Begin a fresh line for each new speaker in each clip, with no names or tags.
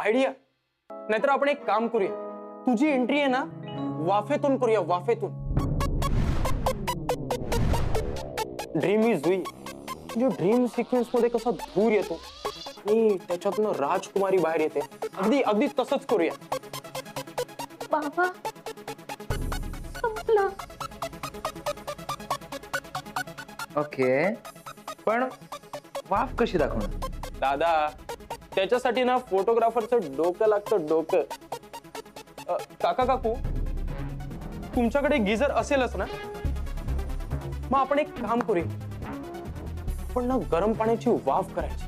Idea, नाहीतर आपण एक काम करूया, तुझी एंट्री आहे ना वाफेतून करूया, वाफेतून. ड्रीम इज जुई म्हणजे ड्रीम सिक्वेन्स मध्ये कसा धूर येतो आणि त्याच्यातनं राजकुमारी बाहेर येते, अगदी अगदी तसंच करूया.
बाबा संपलं.
ओके, पण वाफ कशी दाखवणार?
दादा, त्याच्यासाठी ना फोटोग्राफरचं डोकं लागतं, डोकं. काका काकू, तुमच्याकडे गिझर असेलच ना? मग आपण एक काम करूया, आपण ना गरम पाण्याची वाफ करायची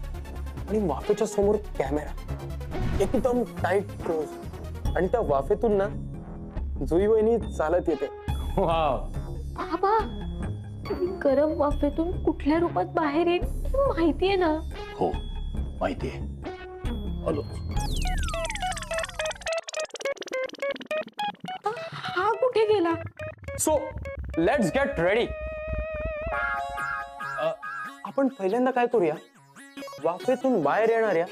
आणि वाफेच्या समोर कॅमेरा, एकदम टाईट क्लोज, आणि त्या वाफेतून ना जुई वहिनी चालत येते.
वाव.
बाबा गरम वाफेतून कुठल्या रूपात बाहेर येईल माहितीये ना?
हो माहितीये. हॅलो,
हा कुठे गेला?
So let's get ready. आपण पहिल्यांदा काय करूया, वाफेतून बाहेर येणाऱ्या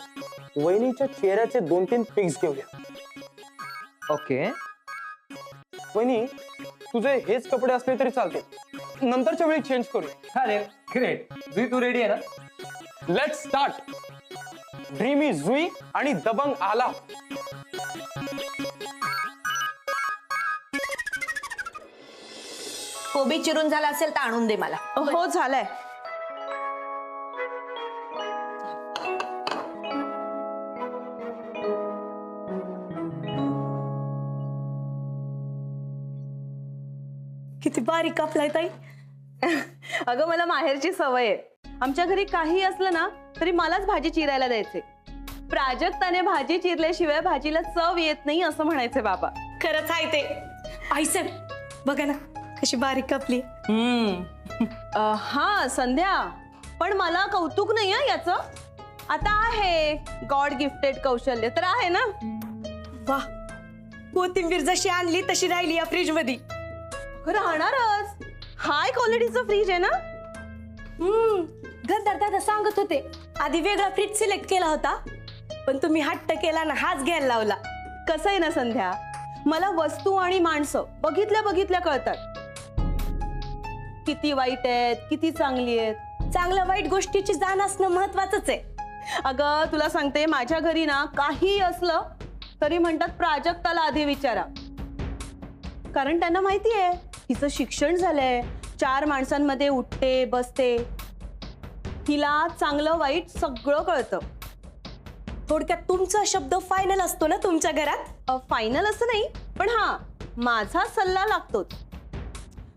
वहिनीच्या चेहऱ्याचे 2-3 पिक्स घेऊया.
ओके,
वहिनी, तुझे हेच कपडे असले तरी चालते, नंतरच्या वेळी चेंज करूया.
चालेल. ग्रेट. जुई तू रेडी आहे ना?
Let's start. ड्रीम इज जुई आणि दबंग आला.
कोबी चिरून झाला असेल तर आणून दे मला.
हो झालंय.
किती बारीक कापलाय ताई.
अगं मला माहेरची सवय आहे. आमच्या घरी काही असलं ना तरी मलाच भाजी चिरायला द्यायचे. प्राजक्ताने भाजी चिरल्याशिवाय भाजीला चव येत नाही असं म्हणायचे बाबा.
खरंच आहे ते. आई साहेब बघा ना कशी बारीक कापली.
हा संध्या, पण मला कौतुक नाही हा याचं. आता आहे गॉड गिफ्टेड कौशल्य तर आहे ना.
वा, कोथिंबीर जशी आणली तशी राहिली या फ्रीज मध्ये.
राहणारच, हाय क्वालिटीचं फ्रीज आहे ना.
गंधार दादा सांगत होते आधी वेगळा फ्रीज सिलेक्ट केला होता, पण तुम्ही हट्ट केला ना हाच घ्यायला लावला.
कसं आहे ना संध्या, मला वस्तू आणि माणसं बघितल्या बघितल्या कळतात. किती वाईट आहेत, किती चांगली आहेत.
चांगल्या वाईट गोष्टीची जाण असणं महत्वाचंच आहे.
अगं तुला सांगते, माझ्या घरी ना काही असलं तरी म्हणतात प्राजक्ताला आधी विचारा. कारण त्यांना माहिती आहे हिचं शिक्षण झालंय, 4 माणसांमध्ये उठते बसते, हिला चांगलं वाईट सगळं कळतं.
थोडक्यात तुमचा शब्द फायनल असतो ना तुमच्या घरात.
फायनल असं नाही, पण हा माझा सल्ला लागतोच.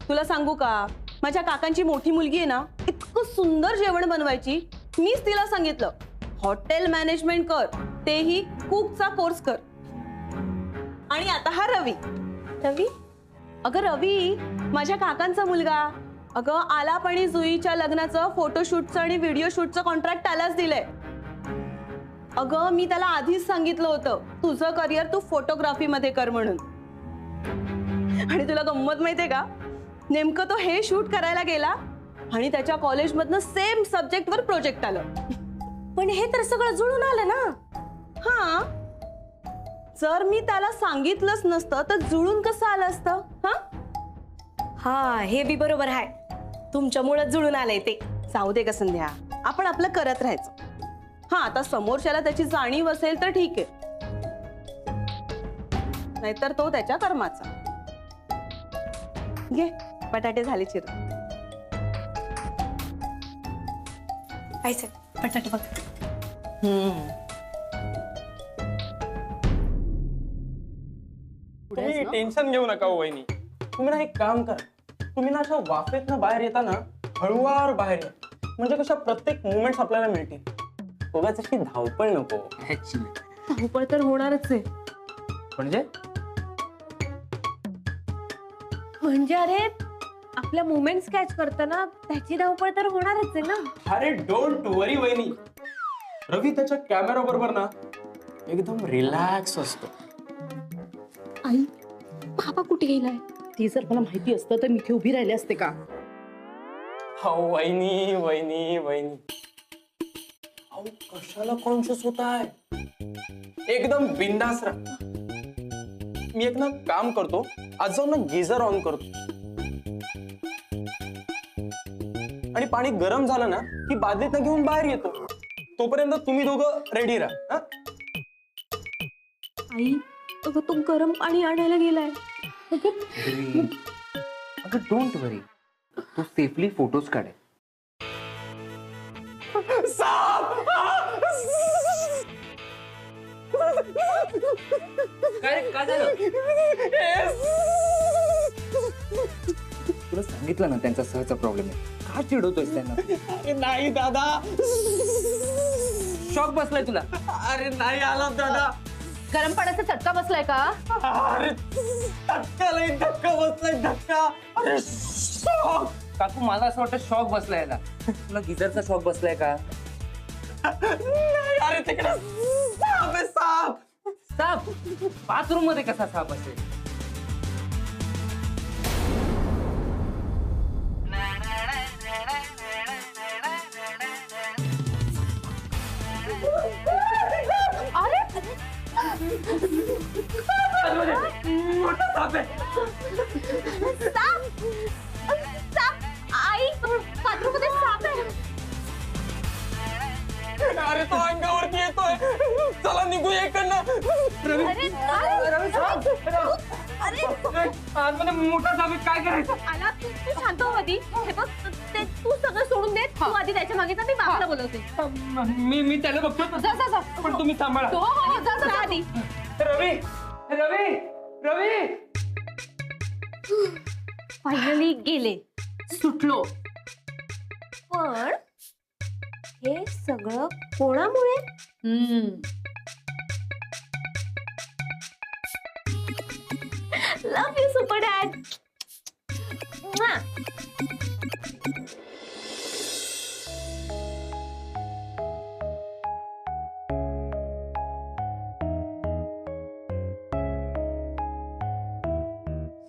तुला सांगू का, माझ्या काकांची मोठी मुलगी आहे ना, इतकं सुंदर जेवण बनवायची. मीच तिला सांगितलं हॉटेल मॅनेजमेंट कर, तेही कुकचा कोर्स कर. आणि आता हा रवी.
रवी?
अगं रवी माझ्या काकांचा मुलगा. अगं आलाप आणि जुईच्या लग्नाचं फोटोशूटचं आणि व्हिडिओ शूटचं कॉन्ट्रॅक्ट त्यालाच दिलंय. अगं मी त्याला आधीच सांगितलं होतं तुझं करिअर तू फोटोग्राफी मध्ये कर म्हणून. आणि तुला गंमत माहितीये का, नेमकं तो हे शूट करायला गेला आणि त्याच्या कॉलेजमधनं सेम सब्जेक्ट वर प्रोजेक्ट आलं.
पण हे तर सगळं जुळून आलं ना.
हा, जर मी त्याला सांगितलंच नसतं तर जुळून कसं आलं असतं.
हा हे बी बरोबर आहे, तुमच्यामुळे जुळून आलंय ते.
जाऊ दे का संध्या, आपण आपलं करत राहायचं. हा, आता समोरच्याला त्याची जाणीव असेल तर ठीक आहे, नाहीतर तो त्याच्या कर्माचा. घे बटाटे झाले चिरून.
आई साहेब बटाटे बघ.
तुम्ही टेन्शन घेऊ नका हो वहिनी. तुम्ही ना एक काम करा, तुम्ही ना अशा वाफेतनं बाहेर येताना हळूवार बाहेर या, म्हणजे कशा प्रत्येक मुवमेंट्स आपल्याला मिळतील. उगाच अशी धावपळ नको.
धावपळ तर होणारच आहे. म्हणजे अरे आपल्या मुवमेंट्स कॅच करताना त्याची धावपळ तर होणारच आहे ना.
अरे डोंट वरी वहिनी, रवी त्याच्या कॅमेरा बरोबर ना एकदम रिलॅक्स असतो.
आई बाबा कुठे गेलाय?
ती जर मला माहिती असतं तर मी इथे उभी राहिले असते का?
हो वहिनी वहिनी वहिनी, अहो कशाला कॉन्शियस होताय? एकदम बिंदास राहा. मी एक ना काम करतो, आज जाऊन ना गिझर ऑन करतो आणि पाणी गरम झालं ना की बादलीत घेऊन बाहेर येतो. तोपर्यंत तुम्ही दोघं रेडी राहा. हा?
आई अगं तो गरम पाणी आणायला गेलाय.
अगं डोंट वरी, तू सेफली फोटोज काढ.
साप!
काय काय झालं? तुला सांगितलं ना त्यांचा सहचा प्रॉब्लेम आहे. का चिडवतोयस त्यांना?
अरे नाही दादा,
शॉक बसलाय तुला?
अरे नाही आला दादा.
गरम पाण्याचा चटका बसलाय का?
अरे धक्का लई धक्का बसलाय धक्का. अरे शॉक.
काकू मला असं वाटतं शॉक बसलाय याला. तुला गिझरचा शॉक बसलाय का?
नाही, अरे तिकडे साप आहे, साप.
साप? बाथरूम मध्ये कसा साप असेल?
मोठा साप आहे.
आई बाथरूम मध्ये साप आहे.
अरे तो अंगावरती येतोय. चला निघूया इकडनं.
आतमध्ये मोठा साप आहे, काय करायचं?
आला तू शांत हो आधी. हे बघ ते तू सगळं सोडून दे. तू आधी त्याच्या मागे जा, मी बाबाला बोलवते.
मी त्याला बघतो.
जा जा जा.
पण तुम्ही सांभाळा.
हो हो जा जा आधी.
रवी रवी रवी
फायनली गेले, सुटलो. पण हे सगळं कोणामुळे? Love you super dad.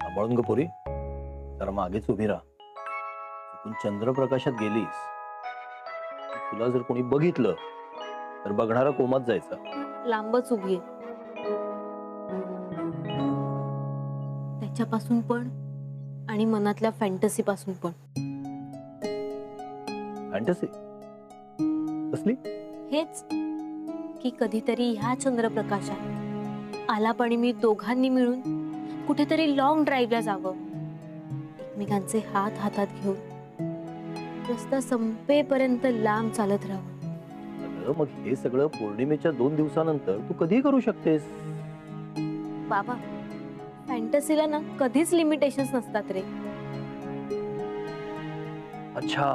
सांभाळून ग पोरी, जरा मागेच उभी राहा. चुकून चंद्रप्रकाशात गेलीस, तुला जर कोणी बघितलं तर बघणारा कोमात जायचा.
लांबच उभी आहे त्याच्यापासून पण आणि मनातल्या फॅन्टसी पासून पण.
फॅन्टसी कसली?
हेच की कधीतरी ह्या चंद्रप्रकाशात आलाप आणि मी दोघांनी मिळून कुठेतरी लॉंग ड्राईव्हला जावं, एकमेकांचे हात हातात घेऊन रस्ता संपेपर्यंत लांब चालत राहावं.
मग हे सगळं पौर्णिमेच्या 2 दिवसानंतर तू कधी करू शकतेस.
बाबा फॅन्टसीला ना कधीच लिमिटेशन्स नसतात रे.
अच्छा,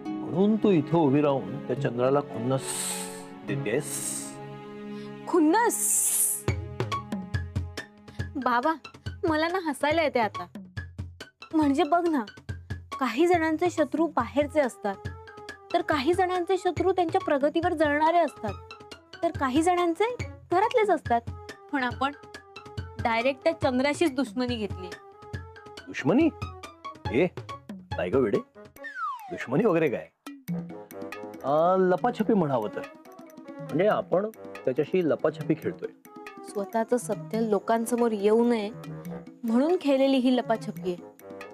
म्हणून तू इथं उभी राहून त्या चंद्राला खुन्नस देतेस.
खुन्नस? बाबा मला ना हसायला येते आता. म्हणजे बघ ना, काही जणांचे शत्रू बाहेरचे असतात, तर काही जणांचे शत्रू त्यांच्या प्रगतीवर जळणारे असतात, तर काही जणांचे घरातलेच असतात. पण आपण डायरेक्ट त्या चंद्राशीच दुश्मनी घेतली.
दुश्मनी? ए नाही ग वेडे, दुश्मनी वगैरे काय. लपाछपी म्हणावं तर. म्हणजे आपण त्याच्याशी लपाछपी खेळतोय.
स्वतःचं सत्य लोकांसमोर येऊ नये म्हणून खेळलेली ही लपाछपी आहे.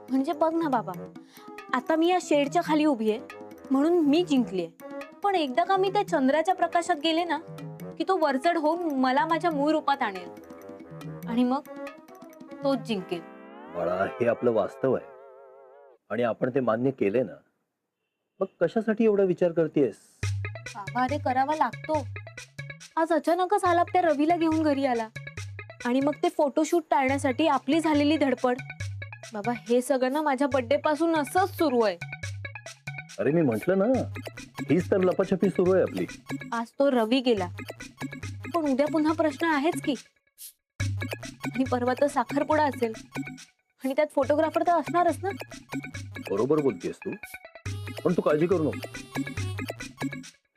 म्हणजे बघ ना बाबा, आता मी या शेडच्या खाली उभी आहे म्हणून मी जिंकली आहे. पण एकदा का मी त्या चंद्राच्या प्रकाशात गेले ना की तो वरचढ होऊन मला माझ्या मूळ रूपात आणेल आणि मग तोच जिंकेल.
बाळा, हे आपलं वास्तव आहे आणि आपण ते मान्य केले ना, मग कशासाठी एवढा विचार करतेस.
बाबा अरे करावा लागतो. आज अचानकच आला त्या रवीला घेऊन घरी आला आणि मग ते फोटोशूट टाळण्यासाठी आपली झालेली धडपड. बाबा हे सगळं ना माझ्या बर्थडे पासून असंच सुरू आहे.
अरे मी म्हंटल ना, हीच तर लपाछपी सुरू आहे आपली.
आज तो रवी गेला, पण उद्या पुन्हा प्रश्न आहेच की. आणि परवा तर साखरपुडा असेल आणि त्यात फोटोग्राफर तर असणारच ना.
बरोबर बोलतेस तू, पण तू काळजी करू नको.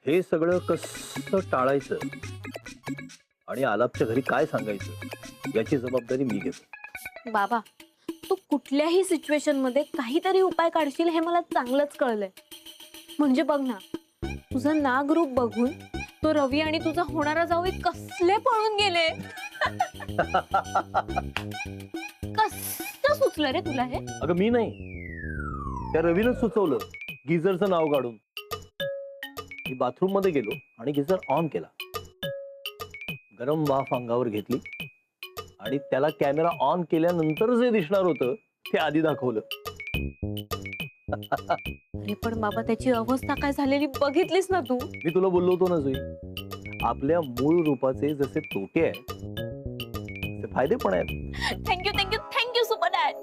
हे सगळं कसं टाळायचं आणि आलापच्या घरी काय सांगायचं याची जबाबदारी मी घेतो.
बाबा तू कुठल्याही सिच्युएशन मध्ये काहीतरी उपाय काढशील हे मला चांगलंच कळलंय. म्हणजे बघ ना, तुझं नाग रूप बघून
तो रवी आणि तुझा होणारा जावई कसले पळून गेले. कसं सुचलं रे तुला हे?
अगं मी नाही, त्या रवीनं सुचवलं गिझरचं नाव काढून. मी बाथरूम मध्ये गेलो आणि गिझर ऑन केला, गरम वाफ अंगावर घेतली आणि त्याला कॅमेरा ऑन केल्यानंतर जे दिसणार होतं ते आधी दाखवलं.
अरे पण बाबा त्याची अवस्था काय झालेली बघितलीस ना तू?
मी तुला बोललो होतो ना जुई, आपल्या मूळ रूपाचे जसे तोटे आहेत तसे फायदे पण आहेत.
Thank you thank you thank you super dad.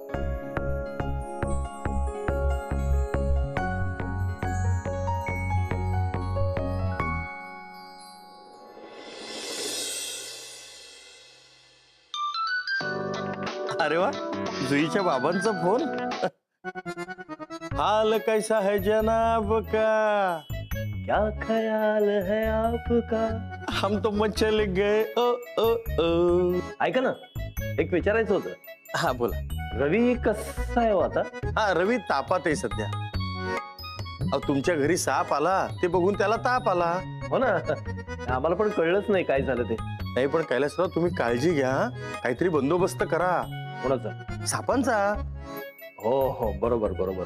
अरे वा, जुईच्या बाबांचा फोन. हाल कैसा है जनाब का,
क्या ख्याल है आपका.
हम तो मचल गए ओ ओ ओ.
ऐका ना, एक विचारायचं होतं.
हा बोला.
रवी कसा आहे हो आता?
हा, रवी तापात आहे सध्या. अहो, तुमच्या घरी साप आला ते बघून त्याला ताप आला.
हो ना, आम्हाला पण कळलंच नाही काय झालं ते.
नाही पण कैलासराव, तुम्ही काळजी घ्या, काहीतरी बंदोबस्त करा
कोणाचा?
सापांचा.
हो हो, बरोबर बरोबर,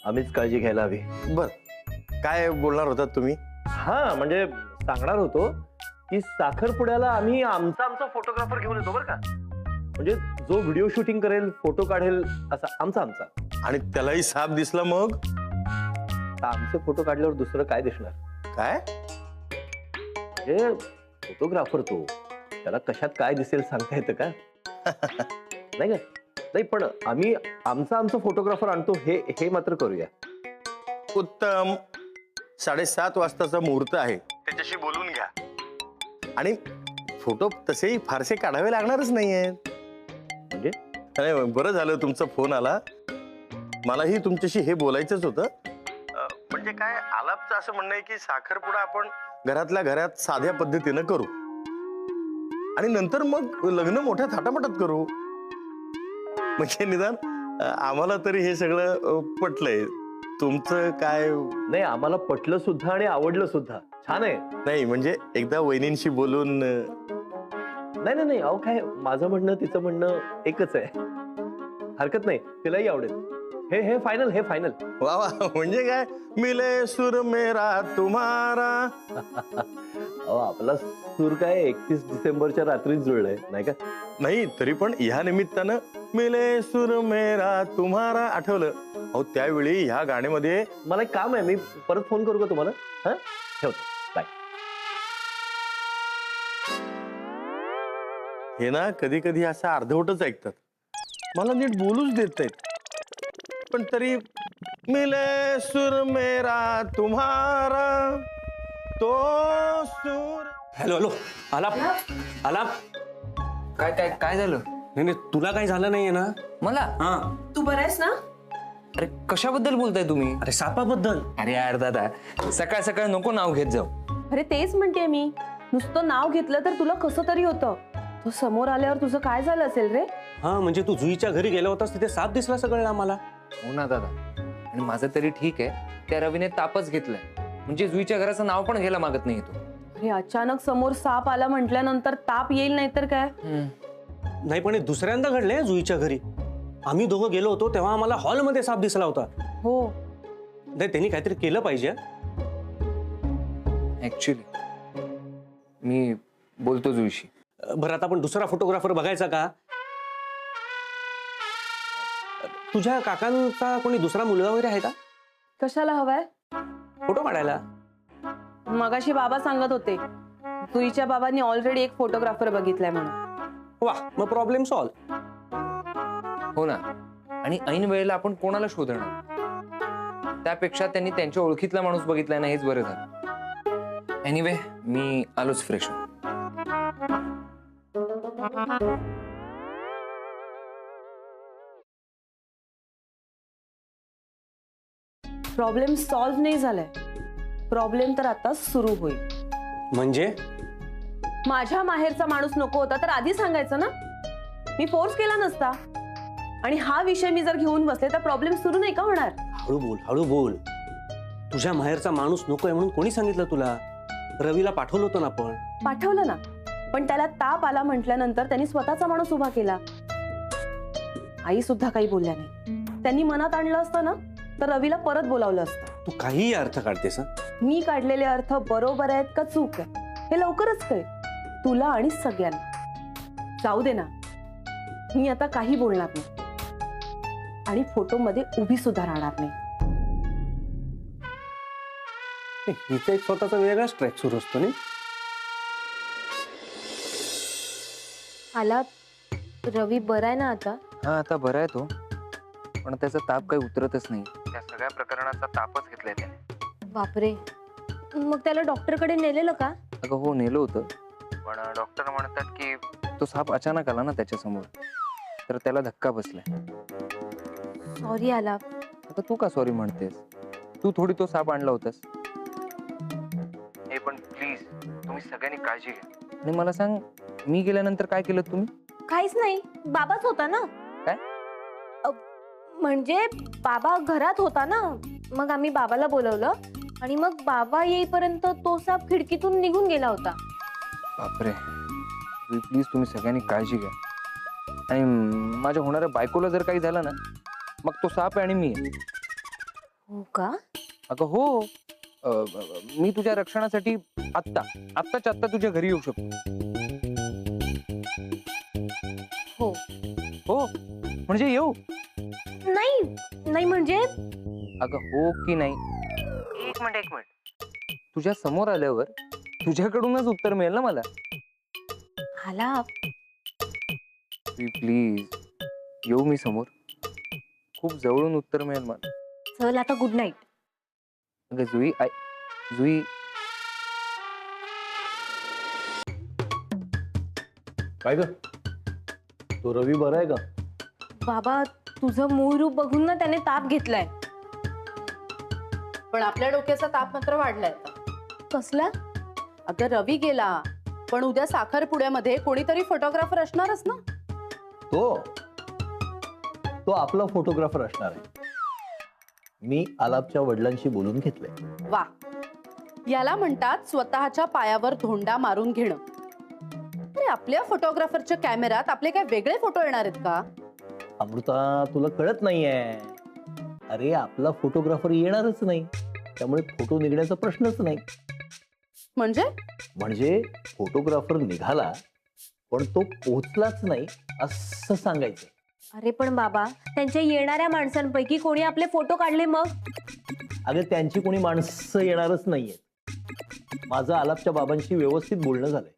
आम्हीच काळजी घ्यायला हवी.
बर, काय बोलणार होतात तुम्ही?
हा, म्हणजे सांगणार होतो की साखरपुड्याला आम्ही आमचा फोटोग्राफर घेऊन येतो बरं का. म्हणजे जो व्हिडिओ शूटिंग करेल, फोटो काढेल, असा आमचा.
आणि त्यालाही साप दिसला मग?
आता आमचे फोटो काढल्यावर दुसरं काय दिसणार?
काय?
हे फोटोग्राफर तो, त्याला कशात काय दिसेल सांगता येतं का? नाही का? नाही, पण आम्ही आमचा फोटोग्राफर आणतो, हे मात्र करूया.
उत्तम. 7:30 वाजताचा मुहूर्त आहे, त्याच्याशी बोलून घ्या. आणि फोटो तसेही फारसे काढावे लागणारच नाहीयेत.
म्हणजे
अरे बरं झालं तुमचा फोन आला. मलाही तुमच्याशी हे बोलायचंच होतं. म्हणजे काय, आलापचं असं म्हणणं आहे की साखरपुडा आपण घरातल्या घरात साध्या पद्धतीनं करू आणि नंतर मग लग्न मोठ्या थाटामाटात करू. म्हणजे निदान आम्हाला तरी हे सगळं पटलंय. तुमचं काय?
नाही, आम्हाला पटलं सुद्धा आणि आवडलं सुद्धा. छान आहे.
नाही म्हणजे एकदा वहिनींशी बोलून.
नाही, अहो काय, माझं म्हणणं तिचं म्हणणं एकच आहे. हरकत नाही, तिलाही आवडेल. हे फायनल.
वा वा, म्हणजे काय, मिले सुर मेरा तुम्हारा.
अहो, आपला सूर काय 31 डिसेंबरच्या रात्रीच जुळलाय नाही का?
नाही तरी पण ह्या निमित्तानं मिले सुर मेरा तुम्हारा आठवलं. अहो, त्यावेळी ह्या गाण्यामध्ये
मला एक काम आहे, मी परत फोन करू का तुम्हाला? हा, ठेवतो, बाय.
हे ना कधी कधी असं अर्धवटच ऐकतात, मला नीट बोलूच देत नाहीत. पण तरी मिले सुर मेरा तुम्हारा तो सुर.
हॅलो, आलाप.
काय झालं?
नाही, तुला काही झालं नाहीये ना?
मला?
हा.
तू बरा आहेस ना?
अरे कशाबद्दल बोलताय तुम्ही?
अरे सापाबद्दल.
अरे यार दादा, सकाळ सकाळ नको नाव घेत जाऊ.
अरे तेच म्हणते मी, नुसतं नाव घेतलं तर तुला कसं तरी होतं. तो समोर आल्यावर तुझं काय झालं असेल रे?
हा, म्हणजे तू जुईच्या घरी गेला होतास, तिथे साप दिसला सगळं आम्हाला.
हो ना दादा, आणि माझं तरी ठीक आहे, त्या रवीने तापच घेतलाय. म्हणजे जुईच्या घराचं नाव पण घ्यायला मागत नाही तो.
अरे अचानक समोर साप आला म्हटल्यानंतर ताप येईल नाही तर काय.
नाही, पण हे दुसऱ्यांदा घडलंय जुईच्या घरी. आम्ही दोघं गेलो होतो तेव्हा आम्हाला हॉलमध्ये साप दिसला होता.
हो,
नाही, त्यांनी काहीतरी केलं पाहिजे.
ऍक्च्युली मी बोलतो जुईशी.
बरं, आता आपण दुसरा फोटोग्राफर बघायचा का? तुझ्या काकांचा कोणी दुसरा मुलगा वगैरे आहे का
कशाला हवाय?
फोटो काढायला?
मगाशी बाबा सांगत होते तुईच्या बाबांनी ऑलरेडी एक फोटोग्राफर बघितलाय म्हणून.
वा, मग प्रॉब्लेम सॉल्व.
हो ना, आणि ऐन वेळेला आपण कोणाला शोधणार? त्यापेक्षा त्यांनी त्यांच्या ओळखीतला माणूस बघितलाय ना, हेच बरं झालं. एनिवे, मी आलोच फ्रेश.
प्रॉब्लेम सॉल्व्ह नाही झालाय, प्रॉब्लेम तर आता सुरू होईल.
म्हणजे
माझ्या माहेरचा माणूस नको होता तर आधी सांगायचं ना, मी फोर्स केला नसता. आणि हा विषय मी जर घेऊन बसले तर प्रॉब्लेम सुरू नाही का होणार?
हळू बोल. तुझ्या माहेरचा माणूस नकोय म्हणून कोणी सांगितलं तुला? रवीला पाठवलं होतं ना आपण.
पाठवलं ना, पण त्याला ताप आला म्हटल्यानंतर त्यांनी स्वतःचा माणूस उभा केला. आई सुद्धा काही बोलल्या नाही. त्यांनी मनात आणलं असतं ना तर रवीला परत बोलावलं असतं.
तू काही अर्थ काढतेस हं?
मी काढलेले अर्थ बरोबर आहेत का चूक आहे हे लवकरच कळेल तुला आणि सगळ्यांना. जाऊ दे ना, मी आता काही बोलणार नाही आणि फोटोमध्ये उभी सुद्धा राहणार नाही.
हिचा एक स्वतःचा वेगळाच ट्रॅक सुरू असतो नाही.
आला रवी बरा आहे ना आता?
हा आता बरा आहे तो, पण त्याचा ताप काही उतरतच नाही. त्या सगळ्या प्रकरणाचा तापच घेतलाय त्याने.
बापरे, मग त्याला डॉक्टरकडे नेलेलं का?
अगं हो, नेलं होतं, पण डॉक्टर म्हणतात की तो साप अचानक आला ना त्याच्यासमोर, तर त्याला धक्का बसलाय.
सॉरी आला.
आता तू का सॉरी म्हणतेस? तू थोडी तो साप आणला होतास. हे पण प्लीज तुम्ही सगळ्यांनी काळजी घ्या. आणि मला सांग, मी गेल्यानंतर काय केलं तुम्ही?
काहीच नाही, बाबाच होता ना.
काय?
म्हणजे बाबा घरात होता ना, मग आम्ही बाबाला बोलवलं आणि मग बाबा येईपर्यंत तो साप खिडकीतून निघून गेला होता.
बापरे, प्लीज तुम्ही सगळ्यांनी काळजी घ्या. आणि माझ्या होणाऱ्या बायकोला जर काही झालं ना, मग तो साप आहे आणि मी आहे.
हो का?
अगं हो, मी तुझ्या रक्षणासाठी आत्ताच्या आत्ता तुझ्या घरी येऊ शकतो.
हो
हो म्हणजे येऊ?
नाही नाही म्हणजे
अगं हो की नाही? एक मिनिट, तुझ्या समोर आल्यावर तुझ्याकडूनच उत्तर मिळेल ना मला.
आला.
प्लीज येऊ मी समोर? खूप जवळून उत्तर मिळेल मला.
चल आता गुड नाईट.
अगं जुई, जुई.
काय ग, तो रवी बरा आहे का?
बाबा तुझं मूळ रूप बघून ना त्याने ताप घेतलाय.
पण आपल्या डोक्याचा ताप मात्र वाढलाय.
कसला?
अगं रवी गेला, पण उद्या साखरपुड्यामध्ये कोणीतरी फोटोग्राफर असणारच ना.
तो आपला फोटोग्राफर असणार आहे. मी आलापच्या वडिलांशी बोलून घेतलंय.
वा, याला म्हणतात स्वतःच्या पायावर धोंडा मारून घेणं. अरे आपल्या फोटोग्राफरच्या कॅमेऱ्यात आपले काय वेगळे फोटो येणार आहेत का?
अमृता, तुला कळत नाहीये. अरे आपला फोटोग्राफर येणारच नाही, त्यामुळे फोटो निघण्याचा प्रश्नच नाही. म्हणजे फोटोग्राफर निघाला पण तो पोहोचलाच नाही असं सांगायचं.
अरे पण बाबा, त्यांच्या येणाऱ्या माणसांपैकी कोणी आपले फोटो काढले मग?
अगं त्यांची कोणी माणसं येणारच नाहीये. माझं आलापच्या बाबांशी व्यवस्थित बोलणं झालंय.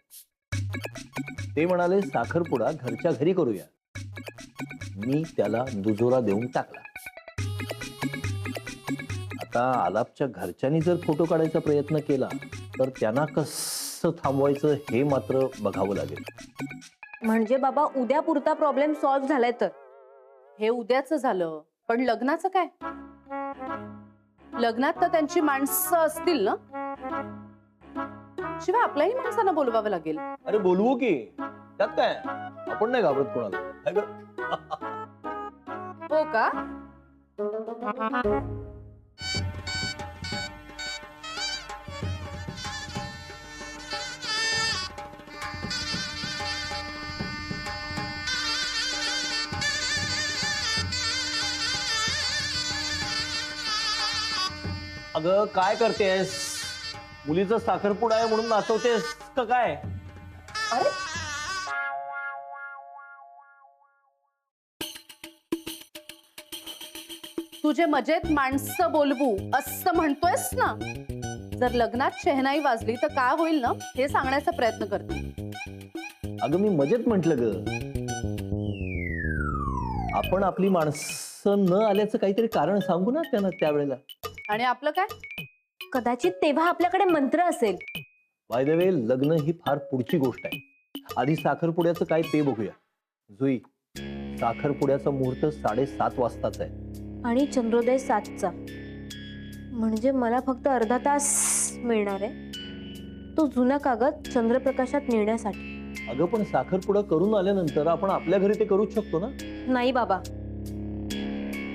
ते म्हणाले साखरपुडा घरच्या घरी करूया. मी त्याला दुजोरा देऊन टाकला. आता आलापच्या घरच्यांनी जर फोटो काढायचा प्रयत्न केला तर त्यांना कसं थांबवायचं हे मात्र बघावं लागेल.
म्हणजे बाबा उद्या पुरता प्रॉब्लेम सॉल्व्ह झालाय तर?
हे उद्याच झालं, पण लग्नाचं काय? लग्नात तर त्यांची माणसं असतील ना. शिवाय आपल्याही माणसांना बोलवावं लागेल.
अरे बोलवू की, त्यात काय, आपण नाही घाबरत कोणाला. है गं?
हो का?
अगं काय करतेस? मुलीचा साखरपुडा आहे म्हणून नाचवतेस का काय?
अरे तुझे मजेत माणसं बोलवू असं म्हणतोयस ना. जर लग्नात शहनाई वाजली तर काय होईल ना हे सांगण्याचा प्रयत्न करते.
अगं मी मजेत म्हंटल ग. आपण आपली माणसं न आल्याचं काहीतरी कारण सांगू ना त्यांना त्यावेळेला.
आणि आपलं काय?
कदाचित तेव्हा आपल्याकडे मंत्र असेल.
बाय द वे, लग्न ही फार पुढची गोष्ट आहे. आधी साखरपुड्याचं काय ते बघूया. जुई, साखरपुड्याचा मुहूर्त 7:30 वाजताच आहे
आणि चंद्रोदय 7चा. म्हणजे मला फक्त अर्धा तास मिळणार आहे, तो जुना कागद चंद्रप्रकाशात नेण्यासाठी.
अगं पण साखरपुडा करून आल्यानंतर आपण आपल्या घरी ते करूच शकतो ना.
नाही बाबा,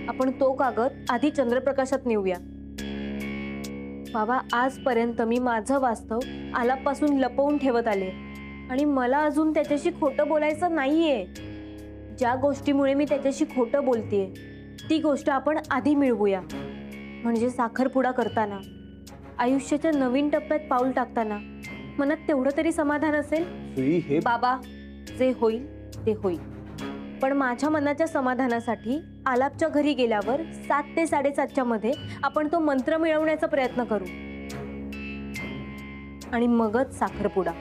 आपण तो कागद आधी चंद्रप्रकाशात नेऊया बाबा, आजपर्यंत मी माझं वास्तव आलापासून लपवून ठेवत आले आणि मला अजून त्याच्याशी खोटं बोलायचं नाहीये. ज्या गोष्टीमुळे मी त्याच्याशी खोटं बोलतेय ती गोष्ट आपण आधी मिळवूया. म्हणजे साखरपुडा करताना, आयुष्याच्या नवीन टप्प्यात पाऊल टाकताना मनात तेवढं तरी समाधान असेल.
सुई, हे
बाबा, जे होईल ते होईल, पण माझ्या मनाच्या समाधानासाठी आलापच्या घरी गेल्यावर 7 ते 7:30च्या मध्ये आपण तो मंत्र मिळवण्याचा प्रयत्न करू आणि मगच साखरपुडा.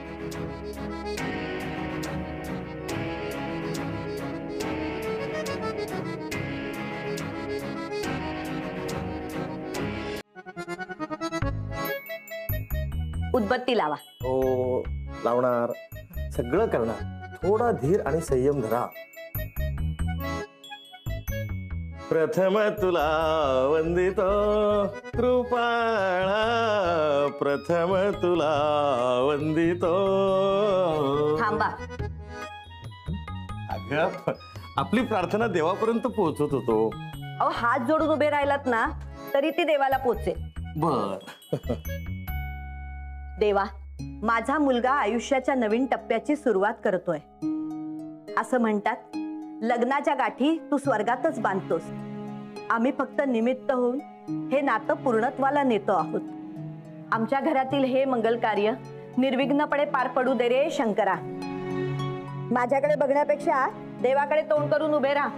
उदबत्ती लावा.
हो लावणार, सगळं करणार. थोडा धीर आणि संयम धरा. प्रथम तुला वंदितो कृपाळा, प्रथम तुला वंदितो.
थांबा.
अगं, आपली प्रार्थना देवापर्यंत पोहोचत होतो.
अहो, हात जोडून उभे राहिलात ना तरी ती देवाला पोचेल.
बर.
देवा, माझा मुलगा आयुष्याच्या नवीन टप्प्याची सुरुवात करतोय. असं म्हणतात, लग्नाच्या गाठी तू स्वर्गातच बांधतोस. आम्ही फक्त निमित्त होऊन हे नातं पूर्णत्वाला नेतो आहोत. आमच्या घरातील हे मंगल कार्य निर्विघ्नपणे पार पडू दे रे शंकरा. माझ्याकडे बघण्यापेक्षा देवाकडे तोंड करून उभे राहा.